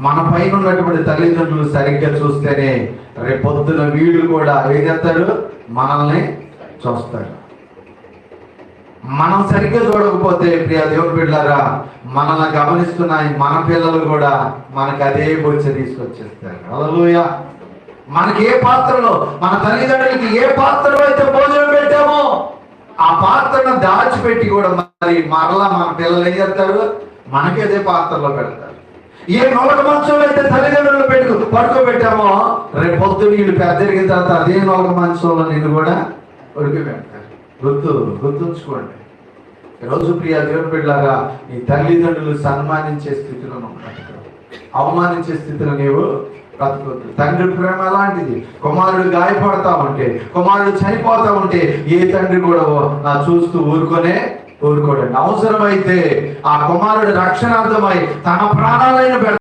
మన పైన ఉన్నటువంటి తల్లిదండ్రులు సరిగ్గా చూస్తేనే రేపొద్దున వీళ్ళు కూడా ఏం చేస్తారు, మనల్ని చూస్తారు. మనం సరిగ్గా చూడకపోతే ప్రియ దేవుని బిడ్డలారా, మనల్ని గమనిస్తున్న మన పిల్లలు కూడా మనకి అదే బొచ్చ తీసుకొచ్చేస్తారు. హల్లెలూయా. మనకి ఏ పాత్రలో, మన తల్లిదండ్రులకి ఏ పాత్రలో అయితే భోజనం పెట్టామో ఆ పాత్రను దాచిపెట్టి కూడా మరి మరలా మన పిల్లలు ఏం చేస్తారు, మనకి అదే పాత్రలో పెడతారు. ఏ నొలక మంచంలో అయితే తల్లిదండ్రులు పడుకోబెట్టామో రేపొద్దు వీళ్ళు పెద్దరిగిన తర్వాత అదే నొలక మంచంలో నిన్ను కూడా ఉడికి పెడతారు. గుర్తుంచుకోండి. ఈరోజు ప్రియ దేవుని బిడ్డలారా, నీ తల్లిదండ్రులు సన్మానించే స్థితిలో అవమానించే స్థితిలో నీవు బ్రతకొద్దు. తండ్రి ప్రేమ అలాంటిది. కుమారుడు గాయపడతా ఉంటే, కుమారుడు చనిపోతా ఉంటే ఏ తండ్రి కూడా చూస్తూ ఊరుకోడండి. అవసరమైతే ఆ కుమారుడు రక్షణార్థమై తన ప్రాణాలైన